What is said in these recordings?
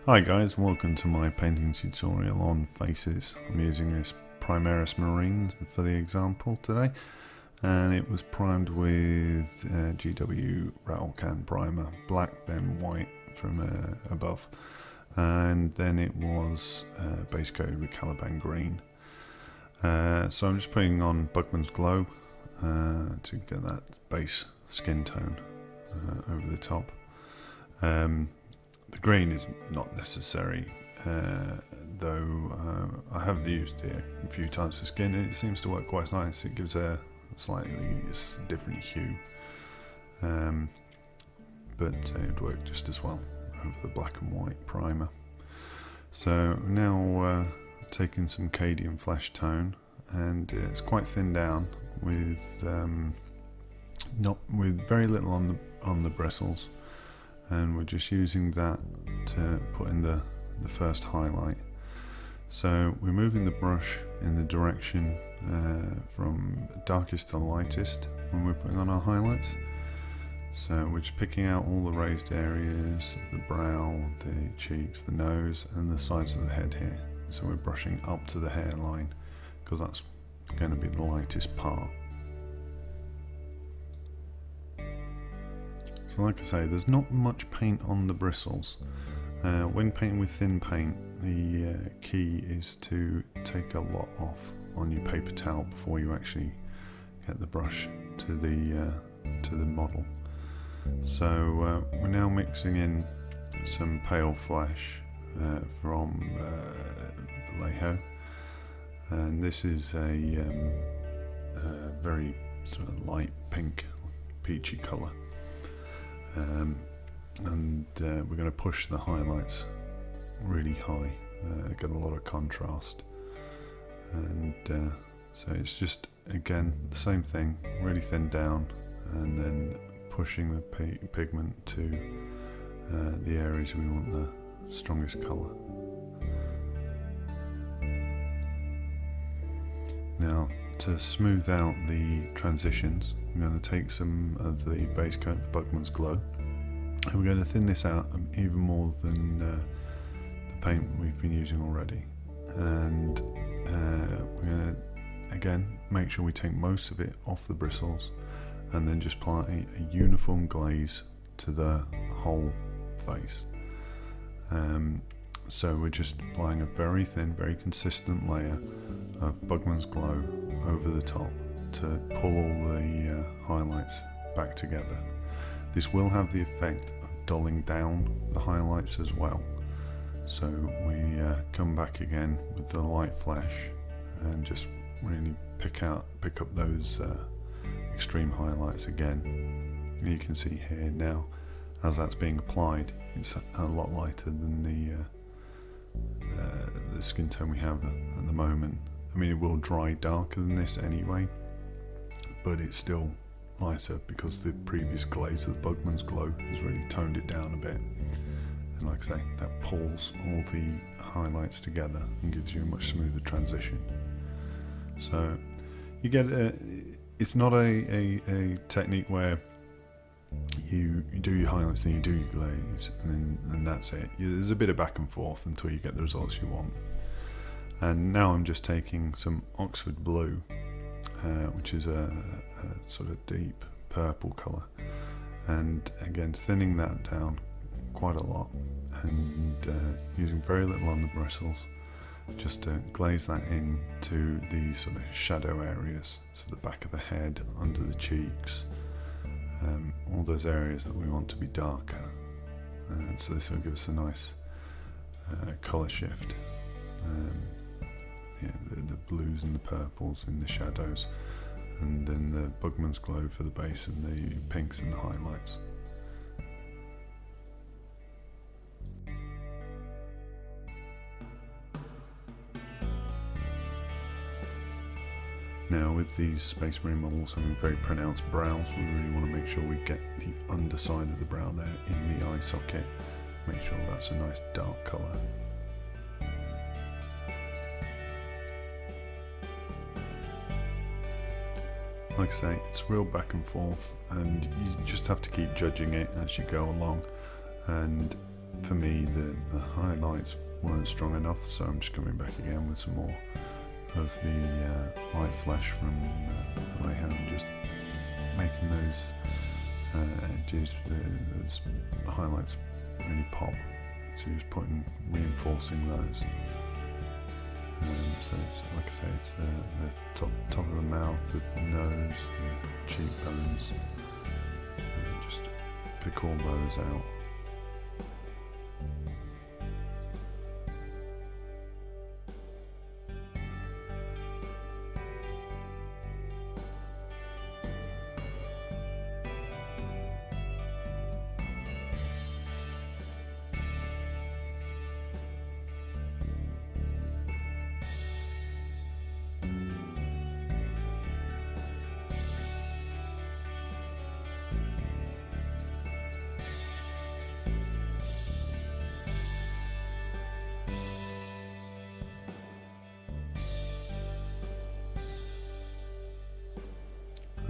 Hi guys, welcome to my painting tutorial on faces. I'm using this Primaris Marine for the example today, and it was primed with GW rattle can primer, black then white from above, and then it was base coated with Caliban green. So I'm just putting on Bugman's glow to get that base skin tone over the top. The green is not necessary, though I have used it a few times for skin and it seems to work quite nice. It gives a slightly different hue, but it would work just as well over the black and white primer. So now taking some Cadian Fleshtone, and it's quite thin down with very little on the bristles. And we're just using that to put in the first highlight. So we're moving the brush in the direction from darkest to lightest when we're putting on our highlights. So we're just picking out all the raised areas, the brow, the cheeks, the nose, and the sides of the head here. So we're brushing up to the hairline because that's going to be the lightest part. So like I say, there's not much paint on the bristles. When painting with thin paint, the key is to take a lot off on your paper towel before you actually get the brush to the model. So we're now mixing in some pale flesh from Vallejo, and this is a very sort of light pink, peachy colour. And we're going to push the highlights really high, get a lot of contrast, and so it's just again the same thing, really thin down and then pushing the pigment to the areas we want the strongest colour. Now to smooth out the transitions, I'm going to take some of the base coat, the Bugman's glow, and we're going to thin this out even more than the paint we've been using already. And we're going to again make sure we take most of it off the bristles and then just apply a uniform glaze to the whole face. So we're just applying a very thin, very consistent layer of Bugman's glow over the top to pull all the highlights back together. This will have the effect of dulling down the highlights as well. So we come back again with the light flesh and just really pick up those extreme highlights again. You can see here now, as that's being applied, it's a lot lighter than the skin tone we have at the moment. I mean, it will dry darker than this anyway, but it's still lighter because the previous glaze of the Bugman's glow has really toned it down a bit. And like I say, that pulls all the highlights together and gives you a much smoother transition. So you get it's not a technique where you do your highlights, then you do your glaze, and that's it. There's a bit of back and forth until you get the results you want. And now I'm just taking some Oxford blue, which is a sort of deep purple colour, and again thinning that down quite a lot and using very little on the bristles just to glaze that in to the sort of shadow areas, so the back of the head, under the cheeks, all those areas that we want to be darker, and so this will give us a nice colour shift. Yeah, the blues and the purples in the shadows, and then the Bugman's glow for the base and the pinks and the highlights. Now with these Space Marine models having very pronounced brows, we really want to make sure we get the underside of the brow there in the eye socket, make sure that's a nice dark colour. Like I say, it's real back and forth, and you just have to keep judging it as you go along, and for me the highlights weren't strong enough, so I'm just coming back again with some more of the light flesh from Vallejo and just making those edges, those highlights really pop. So just reinforcing those. So it's, like I say, it's the top of the mouth, the nose, the cheekbones. Just pick all those out.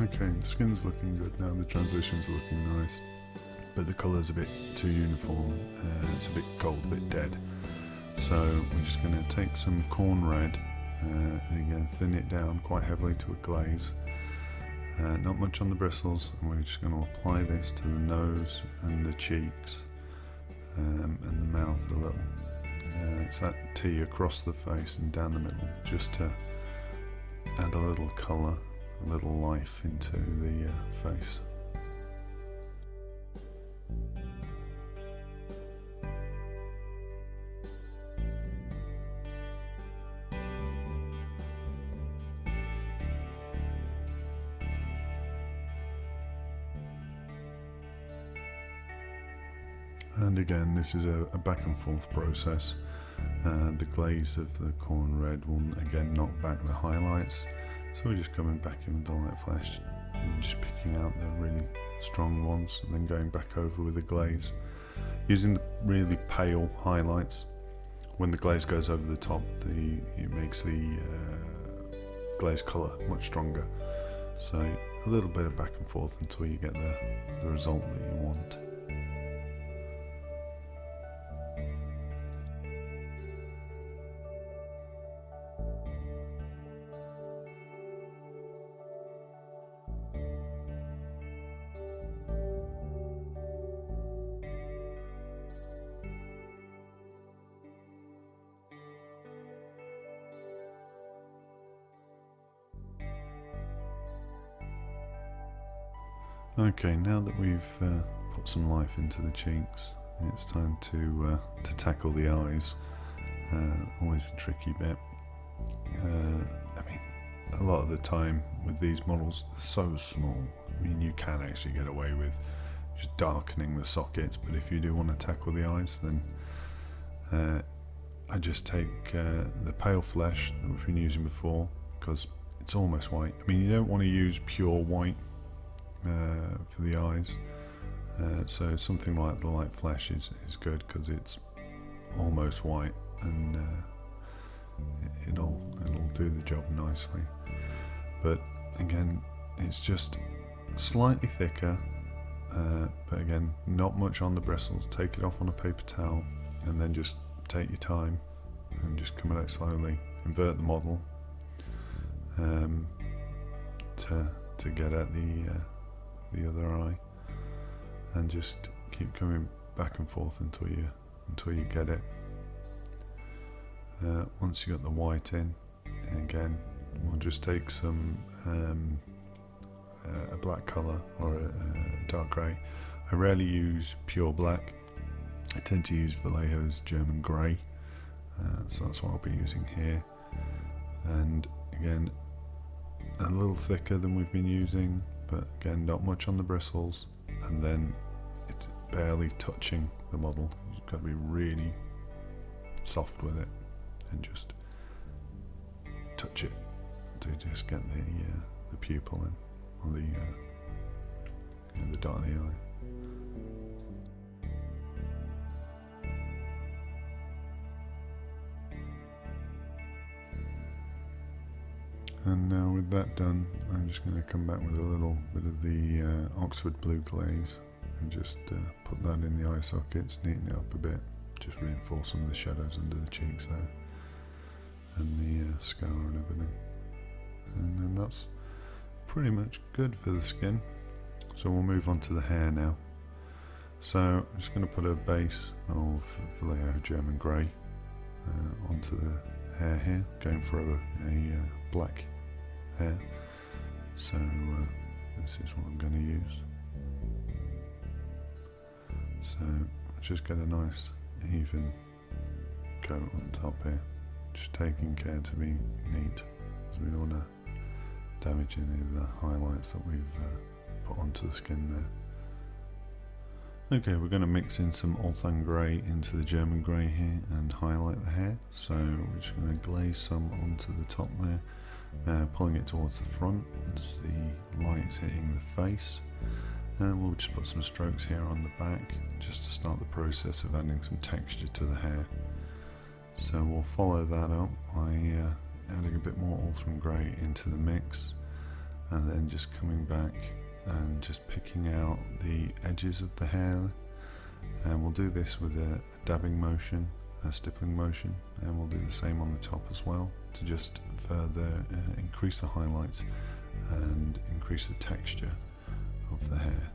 Okay, the skin's looking good now, the transitions are looking nice, but the colour's a bit too uniform, it's a bit cold, a bit dead. So we're just going to take some Khorne Red, again thin it down quite heavily to a glaze, not much on the bristles, and we're just going to apply this to the nose and the cheeks and the mouth a little. It's that T across the face and down the middle, just to add a little colour, a little life into the face. And again, this is a back and forth process. The glaze of the Khorne Red will again knock back the highlights. So we're just coming back in with the light flesh and just picking out the really strong ones and then going back over with the glaze. Using the really pale highlights, when the glaze goes over the top, it makes the glaze colour much stronger. So a little bit of back and forth until you get the result that you want. Okay, now that we've put some life into the cheeks, it's time to tackle the eyes. Always a tricky bit. I mean, a lot of the time with these models, they're so small. I mean, you can actually get away with just darkening the sockets, but if you do want to tackle the eyes, then I just take the pale flesh that we've been using before, because it's almost white. I mean, you don't want to use pure white for the eyes, so something like the light flesh is good because it's almost white, and it'll do the job nicely. But again, it's just slightly thicker, but again, not much on the bristles. Take it off on a paper towel and then just take your time and just come at it slowly. Invert the model to get at the other eye, and just keep coming back and forth until you get it. Once you got the white in, again, we'll just take some a black colour or a dark grey. I rarely use pure black. I tend to use Vallejo's German grey, so that's what I'll be using here. And again, a little thicker than we've been using, but again, not much on the bristles, and then it's barely touching the model. You've got to be really soft with it and just touch it to just get the pupil in, or the dot of the eye. And now with that done, I'm just going to come back with a little bit of the Oxford blue glaze and just put that in the eye sockets, neaten it up a bit, just reinforce some of the shadows under the cheeks there, and the scar and everything. And then that's pretty much good for the skin. So we'll move on to the hair now. So I'm just going to put a base of Vallejo German Grey onto the hair here, going for a black hair. So this is what I'm going to use. So just get a nice even coat on top here, just taking care to be neat, because we don't want to damage any of the highlights that we've put onto the skin there. Okay, we're going to mix in some Ulthuan Grey into the German Grey here and highlight the hair. So we're just going to glaze some onto the top there, pulling it towards the front as the light is hitting the face. And we'll just put some strokes here on the back just to start the process of adding some texture to the hair. So we'll follow that up by adding a bit more Ulthuan Grey into the mix, and then just coming back and just picking out the edges of the hair. And we'll do this with a dabbing motion, a stippling motion, and we'll do the same on the top as well to just further increase the highlights and increase the texture of the hair.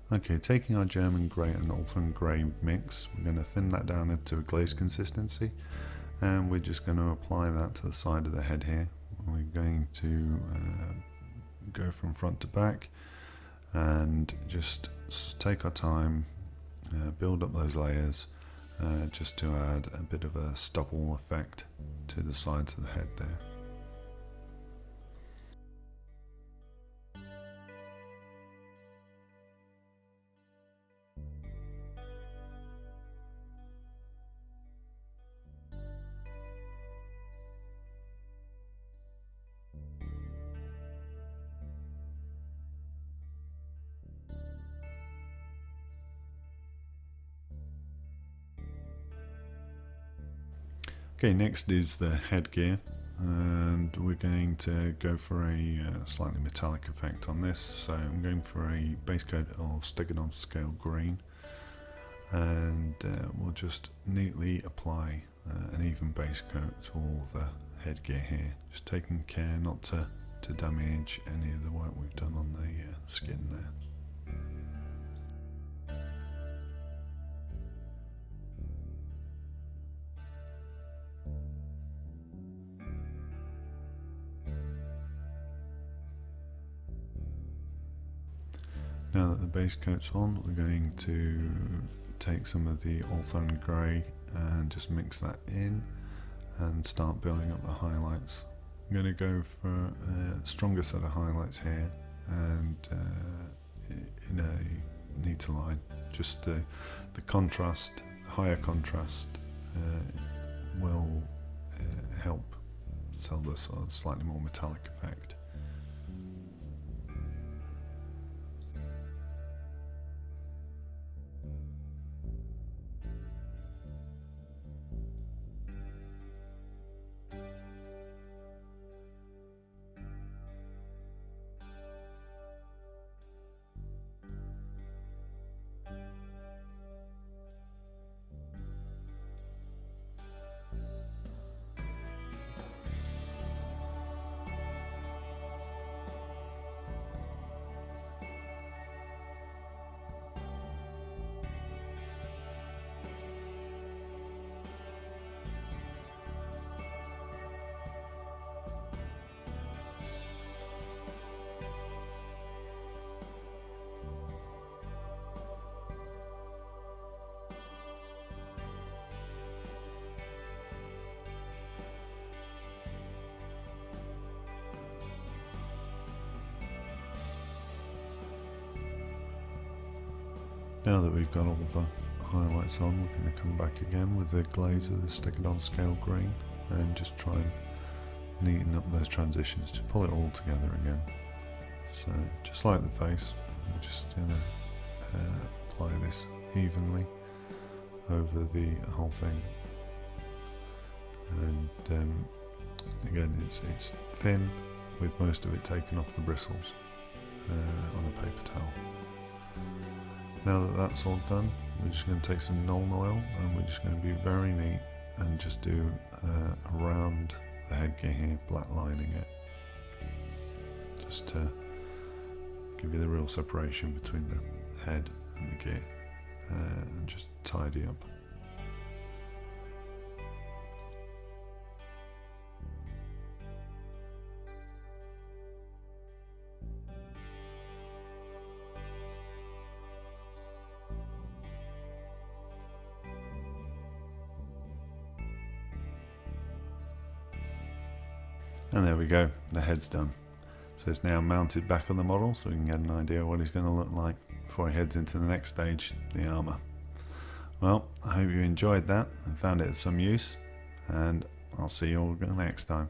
Okay, taking our German Grey and Ulthuan Grey mix, we're going to thin that down into a glaze consistency, and we're just going to apply that to the side of the head here. We're going to go from front to back and just take our time, build up those layers, just to add a bit of a stubble effect to the sides of the head there. Okay, next is the headgear, and we're going to go for a slightly metallic effect on this. So I'm going for a base coat of Stegadon Scale Green, and we'll just neatly apply an even base coat to all the headgear here, just taking care not to damage any of the work we've done on the skin there. Now that the base coat's on, we're going to take some of the Ulthuan Grey and just mix that in and start building up the highlights. I'm going to go for a stronger set of highlights here and in a neater line. Just the contrast, higher contrast will help sell this sort of slightly more metallic effect. Now that we've got all the highlights on, we're going to come back again with the glaze of the Stegadon scale green and just try and neaten up those transitions, to pull it all together again. So just like the face, we're just going to apply this evenly over the whole thing. And again, it's thin, with most of it taken off the bristles on a paper towel. Now that that's all done, we're just going to take some Nuln oil and we're just going to be very neat and just do around the headgear here, black lining it, just to give you the real separation between the head and the gear, and just tidy up. And there we go, the head's done. So it's now mounted back on the model so we can get an idea of what he's going to look like before he heads into the next stage, the armour. Well, I hope you enjoyed that and found it of some use, and I'll see you all next time.